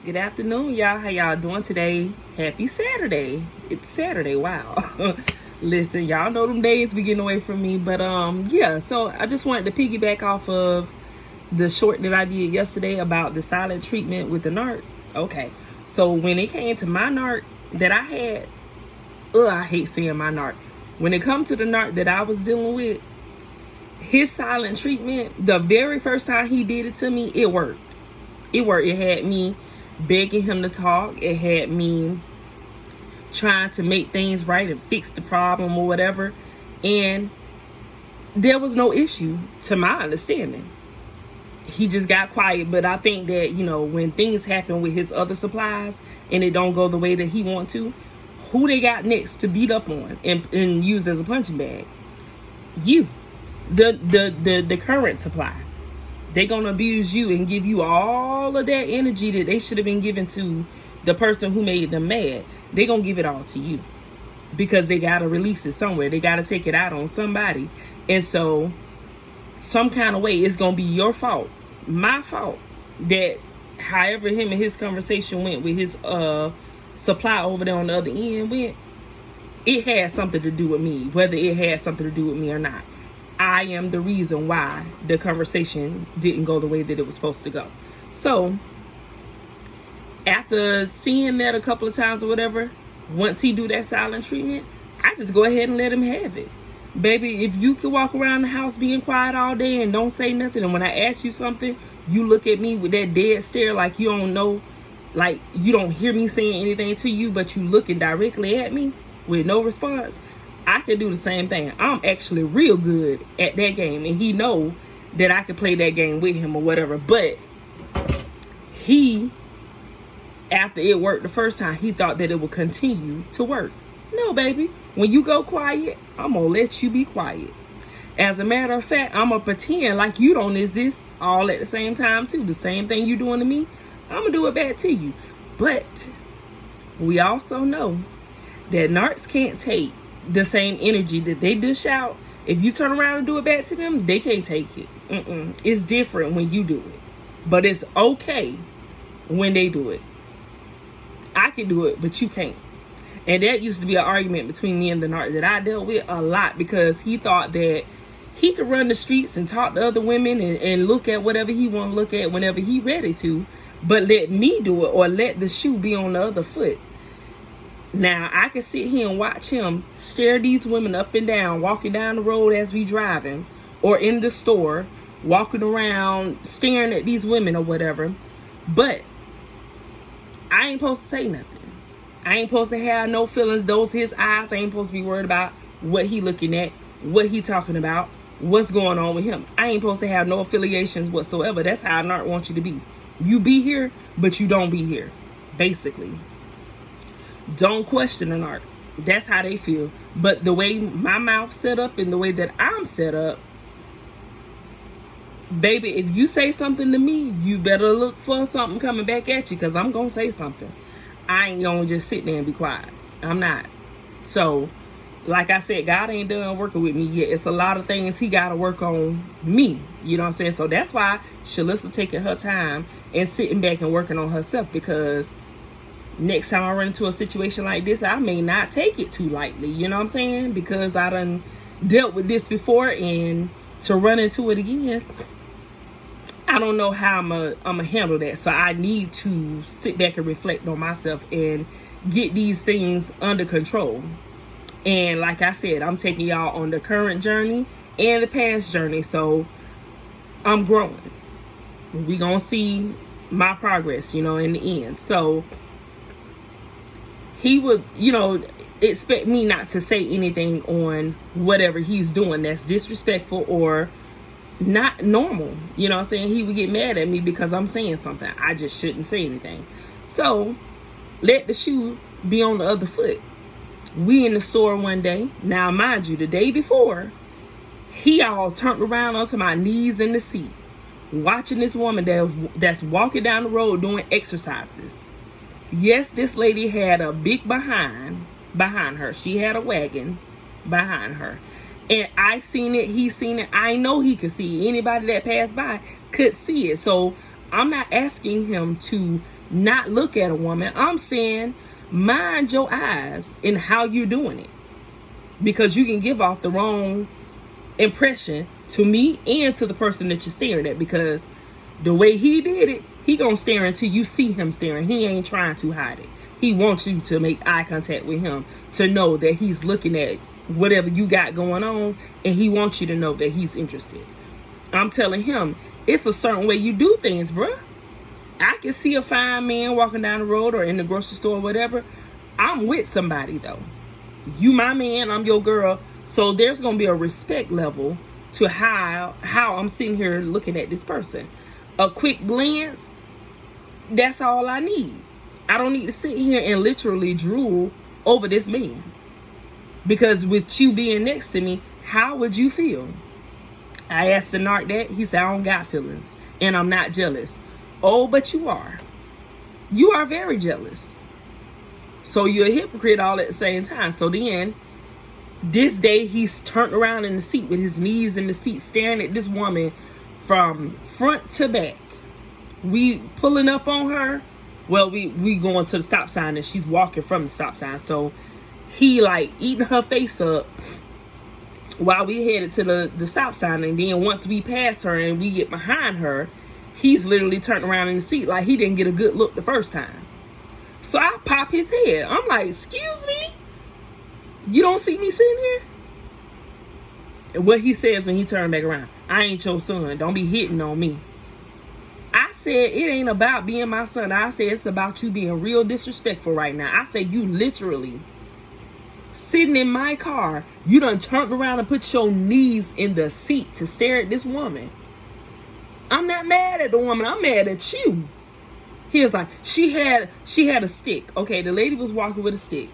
Good afternoon, y'all. How y'all doing today? Happy Saturday. It's Saturday. Wow. Listen, y'all know them days be getting away from me. But yeah, so I just wanted to piggyback off of the short that I did yesterday about the silent treatment with the narc. Okay. So when it came to my narc that I had, I hate saying my narc. When it comes to the narc that I was dealing with, his silent treatment, the very first time he did it to me, it worked. It worked. It had me begging him to talk. It had me trying to make things right and fix the problem or whatever. And there was no issue to my understanding. He just got quiet. But I think that, when things happen with his other supplies and it don't go the way that he want to, who they got next to beat up on and use as a punching bag? You. The current supply. They're going to abuse you and give you all of that energy that they should have been given to the person who made them mad. They're going to give it all to you because they got to release it somewhere. They got to take it out on somebody. And so some kind of way it's going to be your fault, my fault, that however him and his conversation went with his supply over there on the other end went, it had something to do with me, whether it had something to do with me or not. I am the reason why the conversation didn't go the way that it was supposed to go. So after seeing that a couple of times or whatever, once he do that silent treatment, I just go ahead and let him have it. Baby, if you could walk around the house being quiet all day and don't say nothing, and when I ask you something, you look at me with that dead stare like you don't know, like you don't hear me saying anything to you, but you looking directly at me with no response, I can do the same thing. I'm actually real good at that game, and he know that I can play that game with him or whatever. But he, after it worked the first time, he thought that it would continue to work. No, baby. When you go quiet, I'm going to let you be quiet. As a matter of fact, I'm going to pretend like you don't exist all at the same time, too. The same thing you doing to me, I'm going to do it back to you. But we also know that narcs can't take the same energy that they dish out. If you turn around and do it back to them, they can't take it. It's different when you do it, but it's okay when they do it. I can do it, but you can't. And that used to be an argument between me and the narc that I dealt with a lot, because he thought that he could run the streets and talk to other women and look at whatever he want to look at whenever he ready to, but let me do it, or let the shoe be on the other foot. Now, I can sit here and watch him stare these women up and down, walking down the road as we driving, or in the store, walking around, staring at these women or whatever. But I ain't supposed to say nothing. I ain't supposed to have no feelings. Those his eyes. I ain't supposed to be worried about what he looking at, what he talking about, what's going on with him. I ain't supposed to have no affiliations whatsoever. That's how a narc wants you to be. You be here, but you don't be here, basically. Don't question an narc. That's how they feel. But the way my mouth set up and the way that I'm set up, baby, if you say something to me, you better look for something coming back at you, because I'm going to say something. I ain't going to just sit there and be quiet. I'm not. So, like I said, God ain't done working with me yet. It's a lot of things he got to work on me. You know what I'm saying? So that's why Shalissa taking her time and sitting back and working on herself, because next time I run into a situation like this, I may not take it too lightly. You know what I'm saying? Because I done dealt with this before, and to run into it again, I don't know how I'm gonna handle that. So I need to sit back and reflect on myself and get these things under control. And like I said, I'm taking y'all on the current journey and the past journey. So I'm growing. We gonna see my progress, in the end. So he would, expect me not to say anything on whatever he's doing that's disrespectful or not normal. You know what I'm saying? He would get mad at me because I'm saying something. I just shouldn't say anything. So let the shoe be on the other foot. We in the store one day. Now, mind you, the day before, he all turned around onto my knees in the seat, watching this woman that's walking down the road doing exercises. Yes, this lady had a big behind her. She had a wagon behind her. And I seen it, he seen it. I know he could see it. Anybody that passed by could see it. So I'm not asking him to not look at a woman. I'm saying mind your eyes in how you're doing it, because you can give off the wrong impression to me and to the person that you're staring at, because the way he did it, he gonna stare until you see him staring. He ain't trying to hide it. He wants you to make eye contact with him, to know that he's looking at whatever you got going on, and he wants you to know that he's interested. I'm telling him, it's a certain way you do things, bruh. I can see a fine man walking down the road or in the grocery store or whatever. I'm with somebody though. You my man, I'm your girl. So there's gonna be a respect level to how I'm sitting here looking at this person. A quick glance, that's all I need. I don't need to sit here and literally drool over this man. Because with you being next to me, how would you feel? I asked the narc that. He said, I don't got feelings and I'm not jealous. Oh, but you are. You are very jealous. So you're a hypocrite all at the same time. So then, this day, he's turned around in the seat with his knees in the seat, staring at this woman from front to back. We pulling up on her. Well, we going to the stop sign and she's walking from the stop sign. So he like eating her face up while we headed to the stop sign. And then once we pass her and we get behind her, he's literally turned around in the seat like he didn't get a good look the first time. So I pop his head. I'm like, excuse me? You don't see me sitting here? And what he says when he turned back around, I ain't your son. Don't be hitting on me. I said, it ain't about being my son. I said, it's about you being real disrespectful right now. I said, you literally sitting in my car, you done turned around and put your knees in the seat to stare at this woman. I'm not mad at the woman. I'm mad at you. He was like, she had a stick. Okay, the lady was walking with a stick.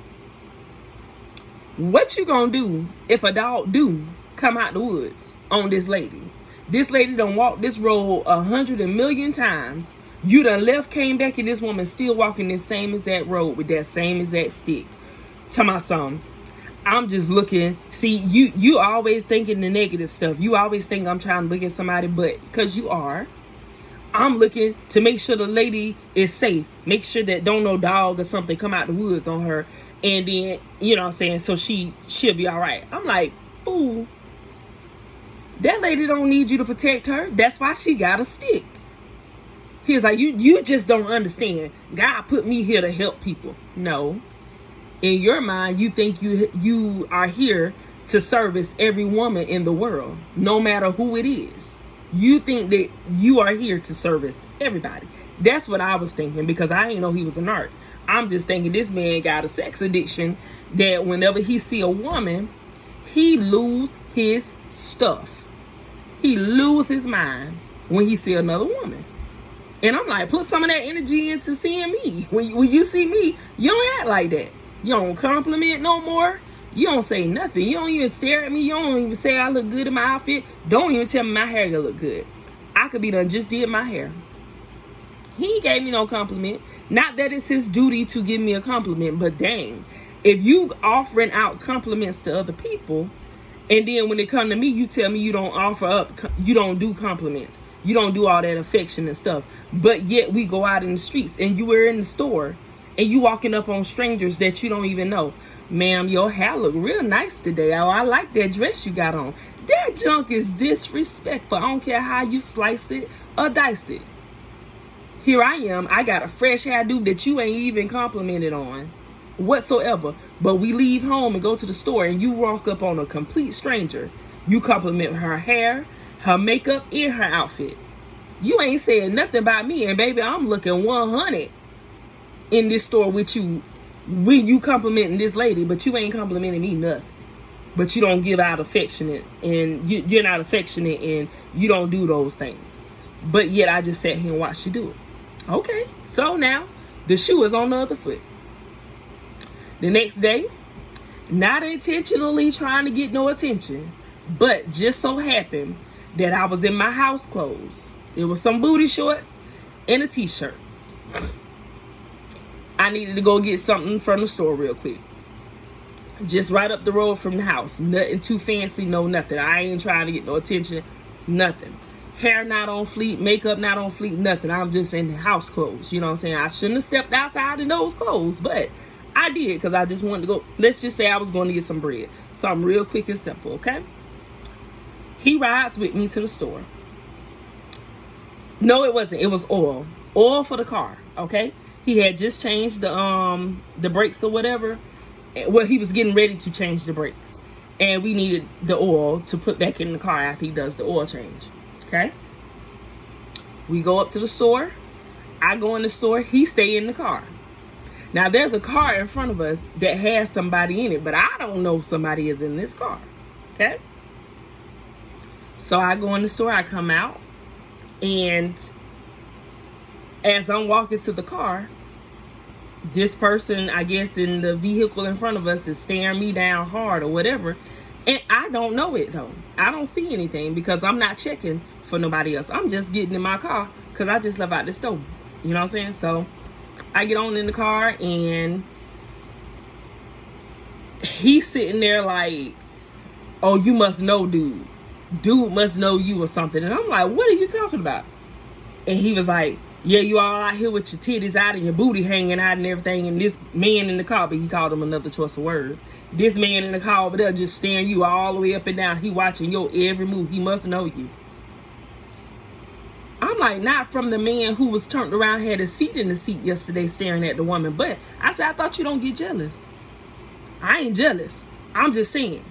What you gonna do if a dog do come out the woods on this lady? This lady done walked this road 100 million times. You done left, came back, and this woman still walking this same exact road with that same exact stick. Tell my son, I'm just looking. See, you always thinking the negative stuff. You always think I'm trying to look at somebody, but because you are, I'm looking to make sure the lady is safe. Make sure that don't no dog or something come out the woods on her. And then, you know what I'm saying, so she'll be all right. I'm like, fool. That lady don't need you to protect her. That's why she got a stick. He's like, you just don't understand. God put me here to help people. No. In your mind, you think you are here to service every woman in the world, no matter who it is. You think that you are here to service everybody. That's what I was thinking, because I didn't know he was a narc. I'm just thinking this man got a sex addiction that whenever he see a woman, he lose his stuff. He lose his mind when he see another woman. And I'm like, put some of that energy into seeing me. When you see me, you don't act like that. You don't compliment no more. You don't say nothing. You don't even stare at me. You don't even say I look good in my outfit. Don't even tell me my hair gonna look good. I could be done just did my hair. He ain't gave me no compliment. Not that it's his duty to give me a compliment, but dang, if you offering out compliments to other people, and then when it come to me, you tell me you don't offer up, you don't do compliments, you don't do all that affection and stuff, but yet we go out in the streets and you were in the store and you walking up on strangers that you don't even know. Ma'am, your hair look real nice today. Oh, I like that dress you got on. That junk is disrespectful. I don't care how you slice it or dice it. Here I am. I got a fresh hairdo that you ain't even complimented on whatsoever. But we leave home and go to the store and you walk up on a complete stranger. You compliment her hair, her makeup, and her outfit. You ain't saying nothing about me. And baby, I'm looking 100 in this store with you. When you complimenting this lady, but you ain't complimenting me nothing. But you don't give out affectionate, and you're not affectionate, and you don't do those things. But yet I just sat here and watched you do it. Okay, so now the shoe is on the other foot. The next day, not intentionally trying to get no attention, but just so happened that I was in my house clothes. It was some booty shorts and a t-shirt. I needed to go get something from the store real quick. Just right up the road from the house. Nothing too fancy, no nothing. I ain't trying to get no attention, nothing. hair not on fleek, makeup not on fleek, nothing. I'm just in house clothes. You know what I'm saying? I shouldn't have stepped outside in those clothes, but I did because I just wanted to go. Let's just say I was going to get some bread. Something real quick and simple, okay? He rides with me to the store. No, it wasn't. It was oil. Oil for the car, okay? He had just changed the brakes or whatever. Well, he was getting ready to change the brakes. And we needed the oil to put back in the car after he does the oil change. Okay? We go up to the store. I go in the store. He stay in the car. Now, there's a car in front of us that has somebody in it, but I don't know if somebody is in this car. Okay? So I go in the store. I come out. And as I'm walking to the car, this person, I guess, in the vehicle in front of us is staring me down hard or whatever. And I don't know it, though. I don't see anything because I'm not checking for nobody else. I'm just getting in my car because I just left out the store. You know what I'm saying? So I get on in the car and he's sitting there like, oh, you must know, dude. Dude must know you or something. And I'm like, what are you talking about? And he was like, yeah, you all out here with your titties out and your booty hanging out and everything. And this man in the car, but he called him another choice of words. This man in the car over there just staring you all the way up and down. He watching your every move. He must know you. I'm like, not from the man who was turned around, had his feet in the seat yesterday staring at the woman. But I said, I thought you don't get jealous. I ain't jealous. I'm just saying,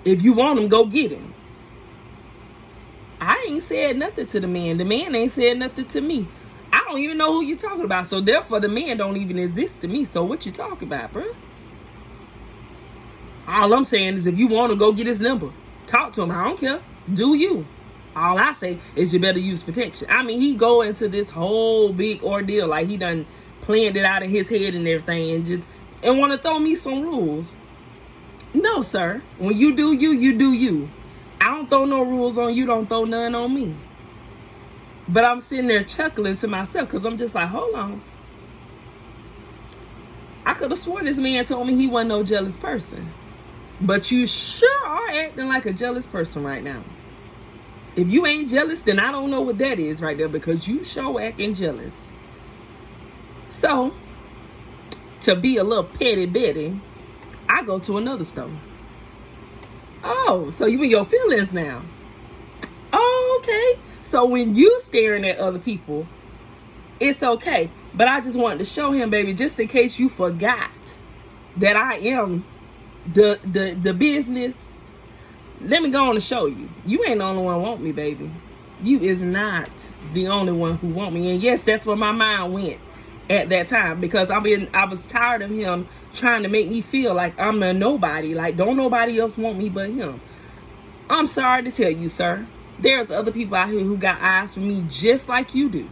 if you want him, go get him. I ain't said nothing to the man. The man ain't said nothing to me. I don't even know who you're talking about. So therefore, the man don't even exist to me. So what you talking about, bro? All I'm saying is if you want to go get his number, talk to him. I don't care. Do you? All I say is you better use protection. I mean, he go into this whole big ordeal like he done planned it out of his head and everything and want to throw me some rules. No, sir. When you do you, you do you. I don't throw no rules on you. Don't throw none on me. But I'm sitting there chuckling to myself because I'm just like, hold on. I could have sworn this man told me he wasn't no jealous person. But you sure are acting like a jealous person right now. If you ain't jealous, then I don't know what that is right there because you sure acting jealous. So, to be a little petty Betty, I go to another store. Oh, so you in your feelings now. Oh, okay. So when you staring at other people, it's okay. But I just wanted to show him, baby, just in case you forgot that I am the business. Let me go on and show you. You ain't the only one want me, baby. You is not the only one who want me. And yes, that's where my mind went at that time because I was tired of him trying to make me feel like I'm a nobody. Like, don't nobody else want me but him. I'm sorry to tell you, sir. There's other people out here who got eyes for me just like you do.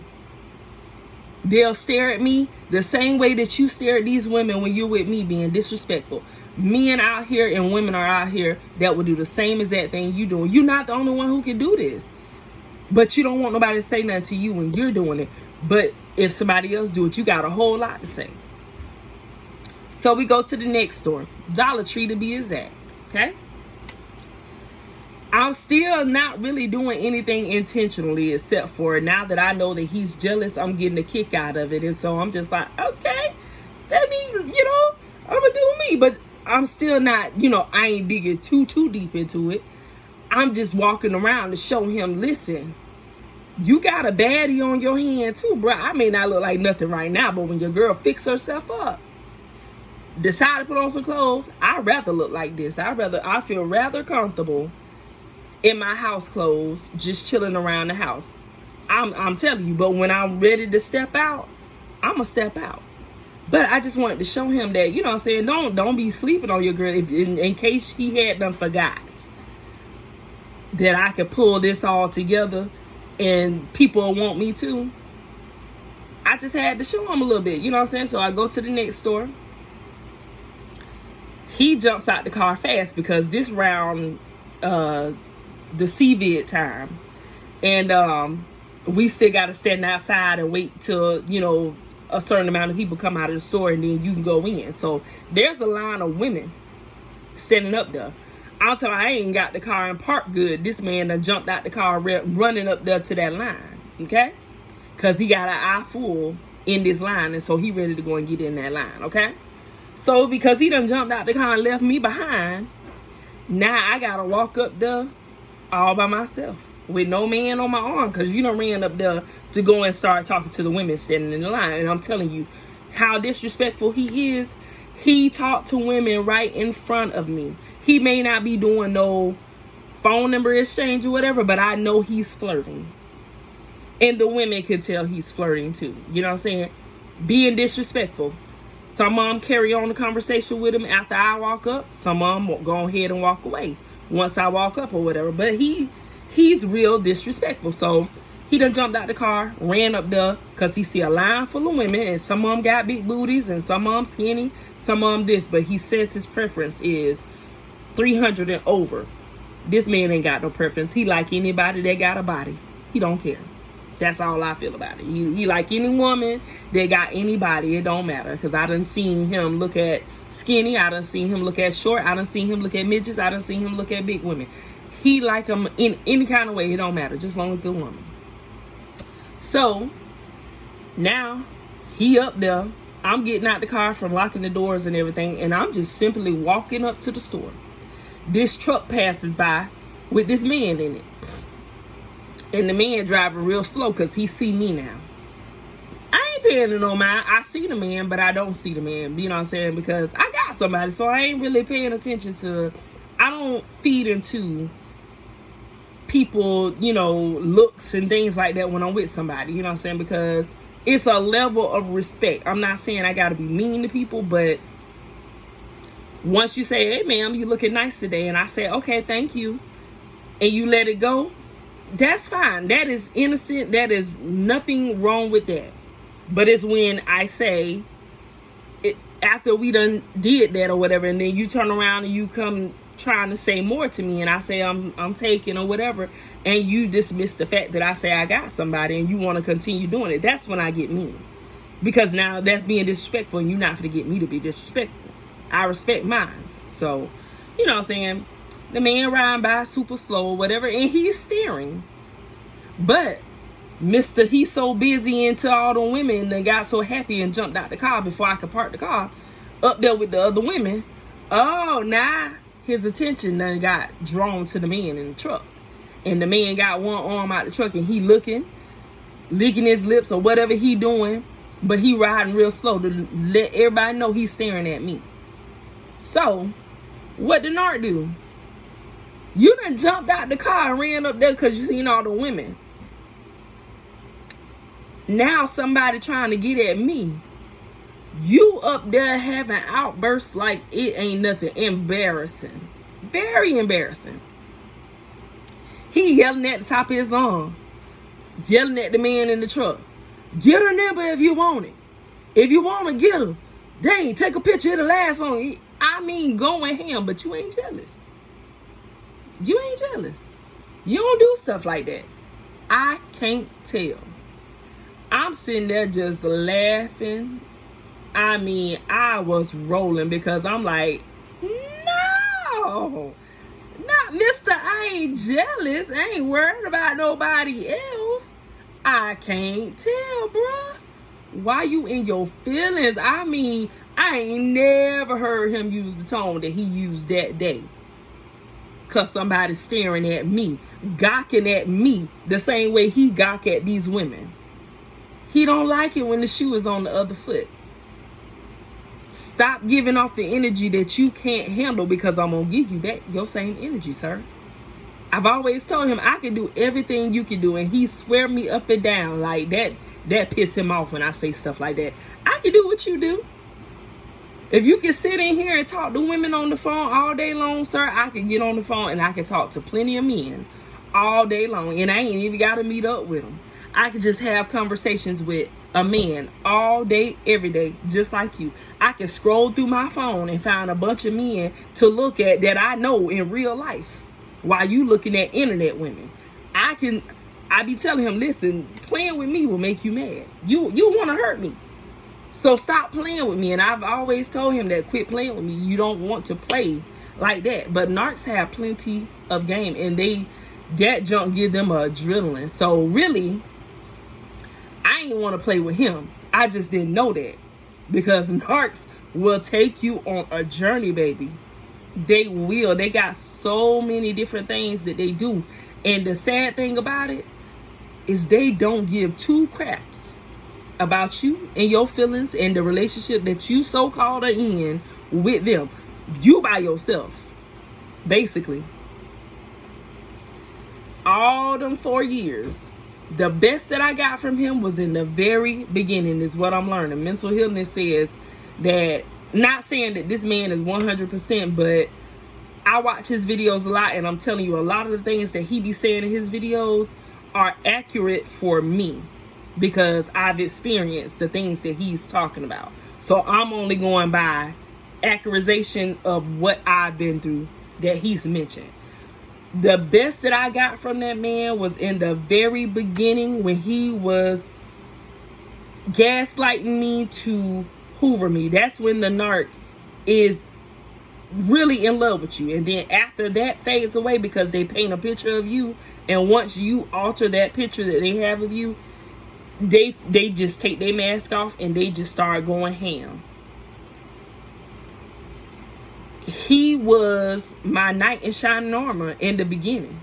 They'll stare at me the same way that you stare at these women when you're with me being disrespectful. Men out here and women are out here that will do the same exact thing you doing. You're not the only one who can do this. But you don't want nobody to say nothing to you when you're doing it. But if somebody else do it, you got a whole lot to say. So we go to the next store. Dollar Tree to be exact. Okay? I'm still not really doing anything intentionally except for now that I know that he's jealous, I'm getting a kick out of it. And so I'm just like, okay, let me, I'm going to do me. But I'm still not, I ain't digging too deep into it. I'm just walking around to show him, listen, you got a baddie on your hand too, bro. I may not look like nothing right now, but when your girl fix herself up, decide to put on some clothes, I'd rather look like this. I feel rather comfortable in my house clothes, just chilling around the house. I'm telling you, but when I'm ready to step out, I'ma step out. But I just wanted to show him that, you know what I'm saying, don't be sleeping on your girl in case he had done forgot that I could pull this all together and people want me to. I just had to show him a little bit, you know what I'm saying? So I go to the next store. He jumps out the car fast because this round the CVID time, and we still got to stand outside and wait till a certain amount of people come out of the store and then you can go in. So there's a line of women standing up there. Also, I ain't got the car in park good. This man done jumped out the car running up there to that line, okay? Because he got an eye full in this line, and so he ready to go and get in that line, okay? So because he done jumped out the car and left me behind, now I got to walk up there all by myself with no man on my arm, because you done ran up there to go and start talking to the women standing in the line. And I'm telling you how disrespectful he is. He talked to women right in front of me. He may not be doing no phone number exchange or whatever, but I know he's flirting. And the women can tell he's flirting too. You know what I'm saying? Being disrespectful. Some of them carry on the conversation with him after I walk up. Some of them go ahead and walk away once I walk up or whatever. But he's real disrespectful. So he done jumped out the car, ran up there, because he see a line full of women, and some of them got big booties, and some of them skinny, some of them this. But he says his preference is 300 and over. This man ain't got no preference. He like anybody that got a body. He don't care. That's all I feel about it. He like any woman that got any body. It don't matter, because I done seen him look at skinny. I done seen him look at short. I done seen him look at midgets. I done seen him look at big women. He like them in any kind of way. It don't matter, just as long as it's a woman. So now he up there. I'm getting out the car from locking the doors and everything, and I'm just simply walking up to the store. This truck passes by with this man in it, and the man driving real slow because he see me now. I ain't paying no mind. I see the man, but I don't see the man. You know what I'm saying? Because I got somebody, so I ain't really paying attention to. I don't feed into people, you know, looks and things like that when I'm with somebody. You know what I'm saying? Because it's a level of respect. I'm not saying I gotta be mean to people, but once you say, hey ma'am, you looking nice today, and I say, okay, thank you, and you let it go, that's fine. That is innocent. That is nothing wrong with that. But it's when I say it, after we done did that or whatever, and then you turn around and you come trying to say more to me, and I say I'm taking or whatever, and you dismiss the fact that I say I got somebody, and you want to continue doing it. That's when I get mean, because now that's being disrespectful, and you're not going to get me to be disrespectful. I respect mine. So, you know what I'm saying? The man riding by super slow or whatever, and he's staring. But Mr. He's so busy into all the women and got so happy and jumped out the car before I could park the car up there with the other women. Oh, nah. His attention then got drawn to the man in the truck. And the man got one arm out the truck, and he licking his lips or whatever he doing. But he riding real slow to let everybody know he's staring at me. So, what did narc do? You done jumped out the car and ran up there because you seen all the women. Now somebody trying to get at me. You up there having outbursts like it ain't nothing. Embarrassing. Very embarrassing. He yelling at the top of his lungs. Yelling at the man in the truck. Get her number if you want it. If you want to get her. Dang, take a picture of the last one. I mean, going ham, but you ain't jealous. You ain't jealous. You don't do stuff like that. I can't tell. I'm sitting there just laughing. I mean, I was rolling because I'm like, no, not Mr. I ain't jealous. I ain't worried about nobody else. I can't tell, bruh. Why you in your feelings? I mean, I ain't never heard him use the tone that he used that day. Because somebody's staring at me, gawking at me the same way he gawk at these women. He don't like it when the shoe is on the other foot. Stop giving off the energy that you can't handle, because I'm going to give you back your same energy, sir. I've always told him I can do everything you can do, and he swear me up and down like that. That piss him off when I say stuff like that. I can do what you do. If you can sit in here and talk to women on the phone all day long, sir, I can get on the phone and I can talk to plenty of men all day long. And I ain't even got to meet up with them. I can just have conversations with a man all day, every day, just like you. I can scroll through my phone and find a bunch of men to look at that I know in real life while you looking at internet women. I be telling him, listen, playing with me will make you mad. You want to hurt me. So stop playing with me. And I've always told him that, quit playing with me. You don't want to play like that. But narcs have plenty of game, and that junk give them adrenaline. So really, I ain't want to play with him. I just didn't know that, because narcs will take you on a journey, baby. They will. They got so many different things that they do. And the sad thing about it is they don't give two craps about you and your feelings and the relationship that you so-called are in with them. You by yourself, basically. All them 4 years, the best that I got from him was in the very beginning, is what I'm learning. Mental healness says that, not saying that this man is 100%, but I watch his videos a lot, and I'm telling you, a lot of the things that he be saying in his videos are accurate for me, because I've experienced the things that he's talking about. So I'm only going by accurization of what I've been through that he's mentioned. The best that I got from that man was in the very beginning, when he was gaslighting me to hoover me. That's when the narc is really in love with you. And then after that fades away, because they paint a picture of you, and once you alter that picture that they have of you, they just take their mask off and they just start going ham. He was my knight in shining armor in the beginning.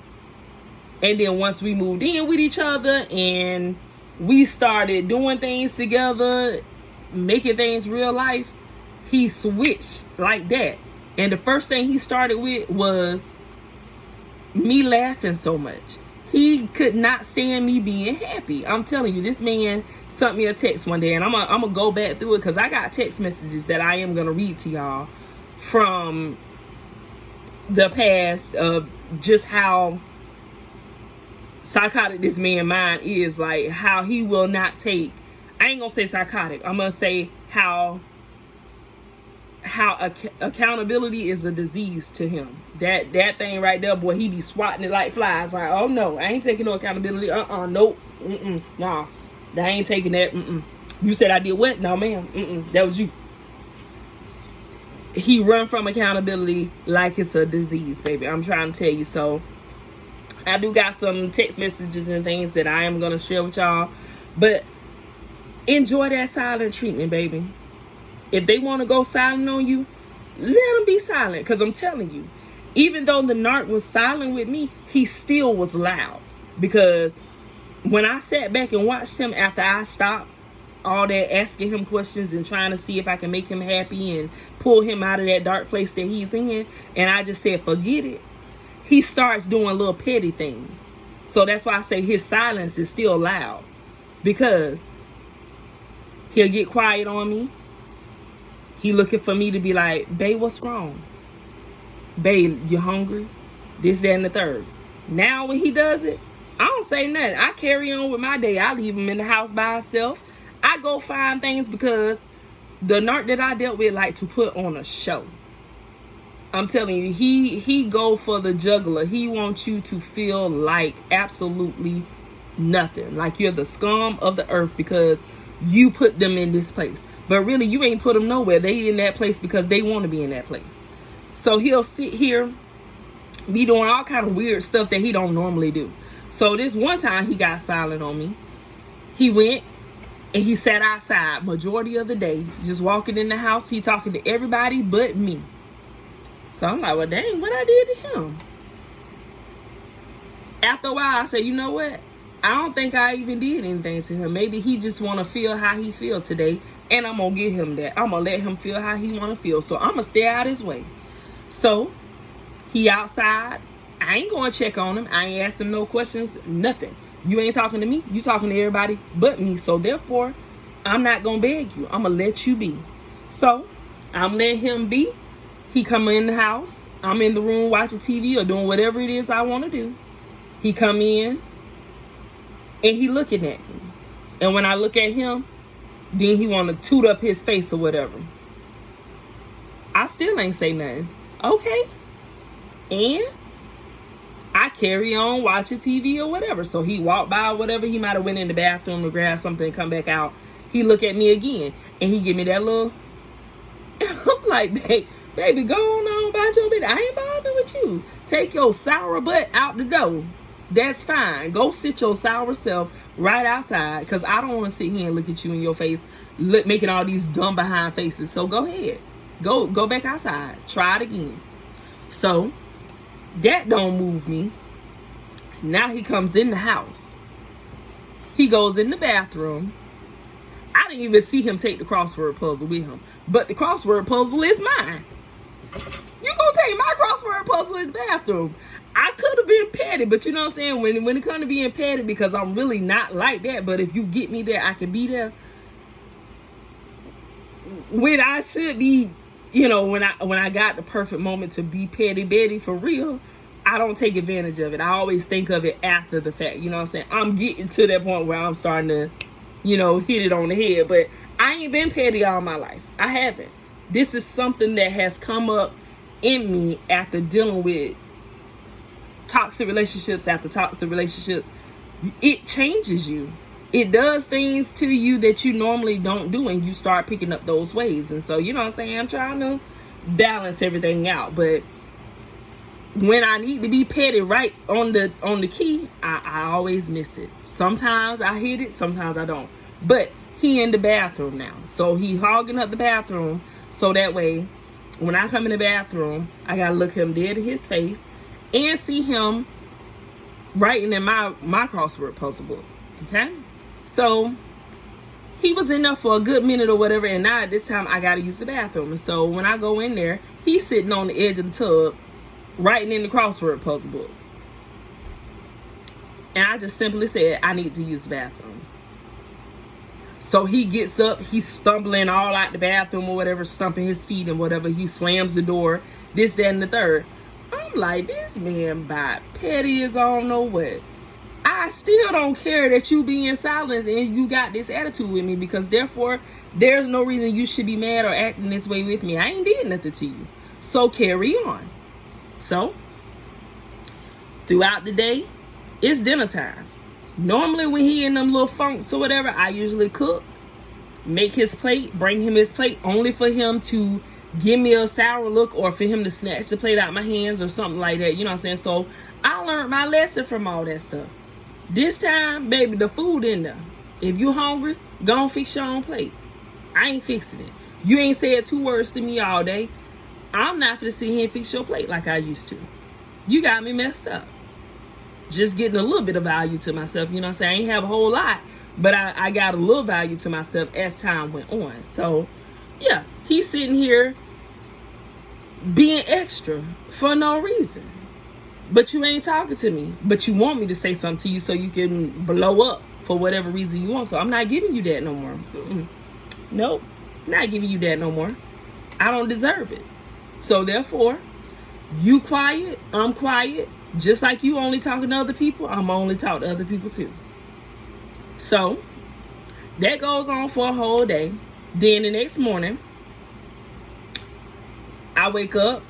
And then once we moved in with each other and we started doing things together, making things real life, he switched like that. And the first thing he started with was me laughing so much. He could not stand me being happy. I'm telling you, this man sent me a text one day, and I'm gonna go back through it, because I got text messages that I am gonna read to y'all from the past of just how psychotic this man's mind is. Like, how he will not take, I ain't gonna say psychotic, I'm gonna say how accountability is a disease to him. That thing right there, boy, he be swatting it like flies. Like, oh no, I ain't taking no accountability. Nope. Nah, I ain't taking that. You said I did what? No, ma'am. That was you. He run from accountability like it's a disease, baby. I'm trying to tell you. So I do got some text messages and things that I am gonna share with y'all, but enjoy that silent treatment, baby. If they want to go silent on you, let them be silent. Because I'm telling you, even though the narc was silent with me, he still was loud. Because when I sat back and watched him after I stopped all that asking him questions and trying to see if I can make him happy and pull him out of that dark place that he's in, and I just said, forget it, he starts doing little petty things. So that's why I say his silence is still loud. Because he'll get quiet on me. He looking for me to be like, babe, what's wrong? Babe, you hungry? This, that, and the third. Now when he does it, I don't say nothing. I carry on with my day. I leave him in the house by himself. I go find things, because the narc that I dealt with like to put on a show. I'm telling you, he go for the juggler. He wants you to feel like absolutely nothing. Like you're the scum of the earth because you put them in this place. But really, you ain't put them nowhere. They in that place because they want to be in that place. So he'll sit here, be doing all kind of weird stuff that he don't normally do. So this one time he got silent on me. He went and he sat outside majority of the day, just walking in the house. He talking to everybody but me. So I'm like, well, dang, what I did to him? After a while, I said, you know what? I don't think I even did anything to him. Maybe he just want to feel how he feel today, and I'm going to give him that. I'm going to let him feel how he want to feel. So I'm going to stay out his way. So he outside. I ain't going to check on him. I ain't ask him no questions, nothing. You ain't talking to me. You talking to everybody but me. So therefore, I'm not going to beg you. I'm going to let you be. So I'm letting him be. He come in the house. I'm in the room watching TV or doing whatever it is I want to do. He come in. And he looking at me. And when I look at him, then he want to toot up his face or whatever. I still ain't say nothing. Okay. And I carry on watching TV or whatever. So he walked by or whatever. He might have went in the bathroom to grab something and come back out. He look at me again, and he give me that little. I'm like, baby, go on about your business. I ain't bothering with you. Take your sour butt out the door. That's fine. Go sit your sour self right outside, because I don't want to sit here and look at you in your face, making all these dumb behind faces. So go ahead. Go back outside. Try it again. So that don't move me. Now he comes in the house. He goes in the bathroom. I didn't even see him take the crossword puzzle with him. But the crossword puzzle is mine. You gonna take my crossword puzzle in the bathroom? I could have been petty, but you know what I'm saying? When it comes to being petty, because I'm really not like that, but if you get me there, I can be there. When I should be, when I got the perfect moment to be petty Betty for real, I don't take advantage of it. I always think of it after the fact. You know what I'm saying? I'm getting to that point where I'm starting to, hit it on the head. But I ain't been petty all my life. I haven't. This is something that has come up in me after dealing with toxic relationships after toxic relationships. It changes you. It does things to you that you normally don't do, and you start picking up those ways. And so, you know what I'm saying? I'm trying to balance everything out. But when I need to be petty right on the key, I always miss it. Sometimes I hit it, sometimes I don't. But he in the bathroom now. So he hogging up the bathroom. So that way, when I come in the bathroom, I gotta look him dead in his face and see him writing in my crossword puzzle book. Okay? So he was in there for a good minute or whatever, and now at this time I gotta use the bathroom. And so when I go in there, he's sitting on the edge of the tub writing in the crossword puzzle book. And I just simply said, I need to use the bathroom. So he gets up, he's stumbling all out the bathroom or whatever, stumping his feet and whatever. He slams the door, this, that, and the third. I'm like, this man by petty as I don't know what. I still don't care that you be in silence and you got this attitude with me, because therefore there's no reason you should be mad or acting this way with me. I ain't did nothing to you. So carry on. So throughout the day, it's dinner time. Normally when he in them little funks or whatever, I usually cook, make his plate, bring him his plate, only for him to give me a sour look or for him to snatch the plate out of my hands or something like that. You know what I'm saying? So I learned my lesson from all that stuff. This time, baby, the food in there. If you hungry, go and fix your own plate. I ain't fixing it. You ain't said 2 words to me all day. I'm not gonna sit here and fix your plate like I used to. You got me messed up. Just getting a little bit of value to myself. You know what I'm saying? I ain't have a whole lot, but I got a little value to myself as time went on. So, yeah, he's sitting here being extra for no reason. But you ain't talking to me. But you want me to say something to you so you can blow up for whatever reason you want. So I'm not giving you that no more. Nope. Not giving you that no more. I don't deserve it. So therefore, you quiet, I'm quiet. Just like you only talking to other people, I'm only talking to other people too. So that goes on for a whole day. Then the next morning, I wake up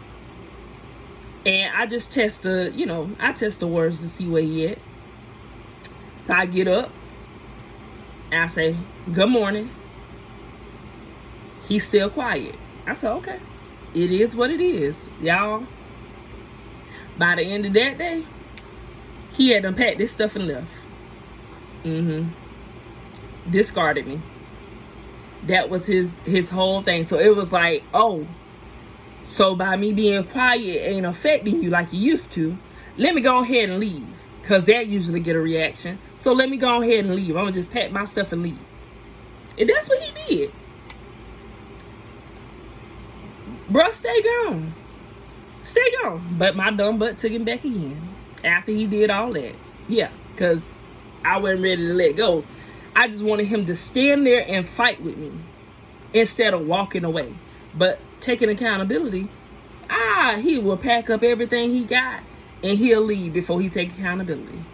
and I just test the words to see where he at. So I get up and I say, good morning. He's still quiet. I said, okay, it is what it is, y'all. By the end of that day, he had unpacked this stuff and left. Discarded me. That was his whole thing. So it was like, oh, so by me being quiet ain't affecting you like you used to, let me go ahead and leave. Because that usually get a reaction. So let me go ahead and leave. I'm going to just pack my stuff and leave. And that's what he did. Bruh, stay gone. Stay gone. But my dumb butt took him back again after he did all that. Yeah, because I wasn't ready to let go. I just wanted him to stand there and fight with me instead of walking away. But taking accountability, he will pack up everything he got and he'll leave before he take accountability.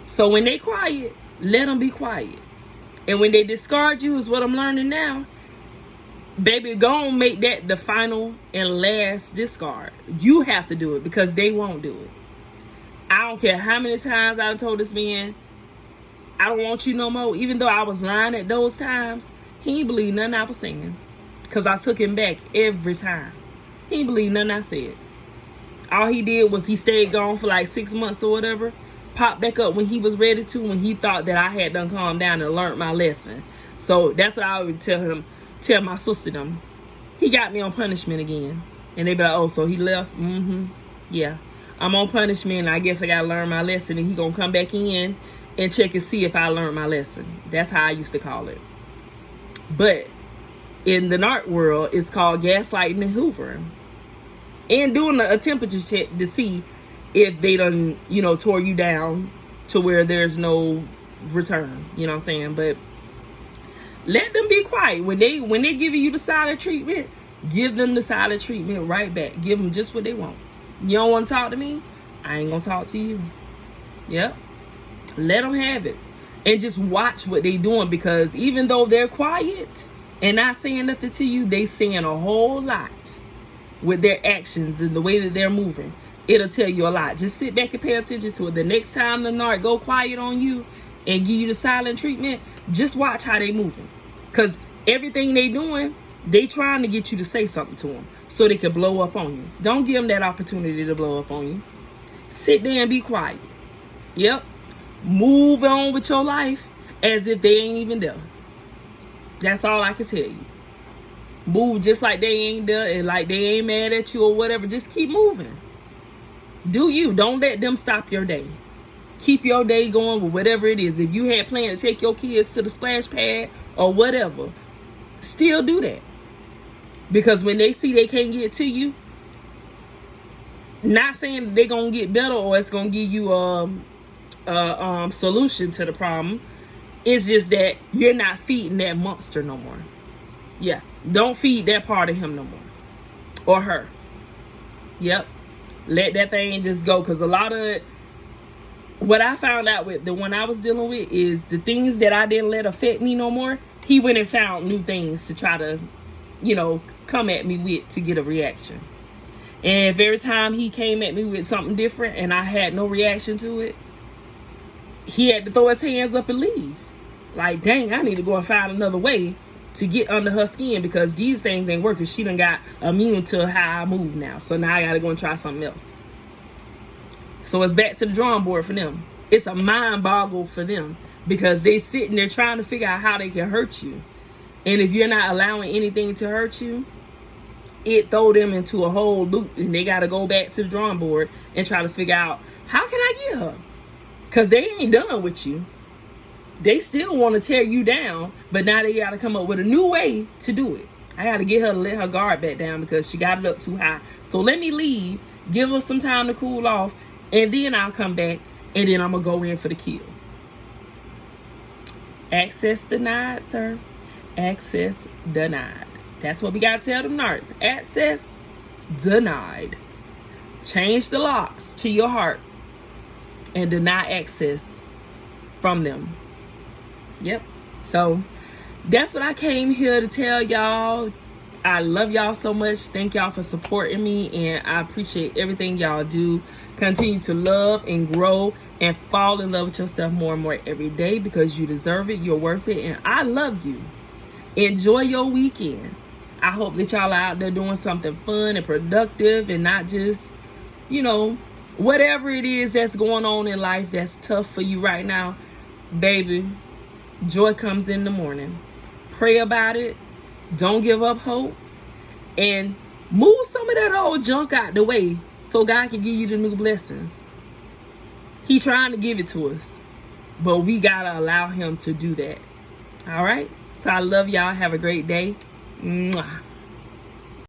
So when they quiet, let them be quiet. And when they discard you, is what I'm learning now, baby, go and make that the final and last discard. You have to do it because they won't do it. I don't care how many times I told this man, I don't want you no more. Even though I was lying at those times, he ain't believe nothing I was saying. Because I took him back every time. He ain't believe nothing I said. All he did was he stayed gone for like 6 months or whatever. Popped back up when he was ready to, when he thought that I had done calmed down and learned my lesson. So that's what I would tell my sister them. He got me on punishment again. And they be like, oh, so he left? Yeah. I'm on punishment. I guess I got to learn my lesson. And he going to come back in and check and see if I learned my lesson. That's how I used to call it. But in the narc world, it's called gaslighting and hoovering. And doing a temperature check to see if they done, tore you down to where there's no return. You know what I'm saying? But let them be quiet. When they giving you the silent treatment, give them the silent treatment right back. Give them just what they want. You don't want to talk to me? I ain't going to talk to you. Yep. Let them have it. And just watch what they doing, because even though they're quiet and not saying nothing to you, they saying a whole lot with their actions and the way that they're moving. It'll tell you a lot. Just sit back and pay attention to it. The next time the narc go quiet on you and give you the silent treatment, just watch how they moving. Because everything they doing, they trying to get you to say something to them so they can blow up on you. Don't give them that opportunity to blow up on you. Sit there and be quiet. Yep. Move on with your life as if they ain't even there. That's all I can tell you. Move just like they ain't there and like they ain't mad at you or whatever. Just keep moving. Do you. Don't let them stop your day. Keep your day going with whatever it is. If you had planned to take your kids to the splash pad or whatever, still do that. Because when they see they can't get to you, not saying that they're going to get better or it's going to give you a solution to the problem. It's just that you're not feeding that monster no more. Yeah. Don't feed that part of him no more. Or her. Yep. Let that thing just go. Because a lot of what I found out with the one I was dealing with is the things that I didn't let affect me no more. He went and found new things to try to, come at me with to get a reaction. And if every time he came at me with something different and I had no reaction to it, he had to throw his hands up and leave. Like, dang, I need to go and find another way to get under her skin, because these things ain't working. She done got immune to how I move now. So now I got to go and try something else. So it's back to the drawing board for them. It's a mind boggle for them, because they sitting there trying to figure out how they can hurt you. And if you're not allowing anything to hurt you, it throw them into a whole loop, and they got to go back to the drawing board and try to figure out, how can I get her? Because they ain't done with you. They still want to tear you down, but now they got to come up with a new way to do it. I got to get her to let her guard back down because she got it up too high. So let me leave, give her some time to cool off, and then I'll come back, and then I'm going to go in for the kill. Access denied, sir. Access denied. That's what we got to tell them narcs. Access denied. Change the locks to your heart and deny access from them. Yep. So that's what I came here to tell y'all. I love y'all so much. Thank y'all for supporting me, and I appreciate everything y'all do. Continue to love and grow and fall in love with yourself more and more every day, because you deserve it. You're worth it, and I love you. Enjoy your weekend. I hope that y'all are out there doing something fun and productive, and not just, whatever it is that's going on in life that's tough for you right now. Baby, joy comes in the morning. Pray about it. Don't give up hope. And move some of that old junk out the way so God can give you the new blessings. He trying to give it to us, but we got to allow him to do that. All right? So I love y'all. Have a great day. Mwah.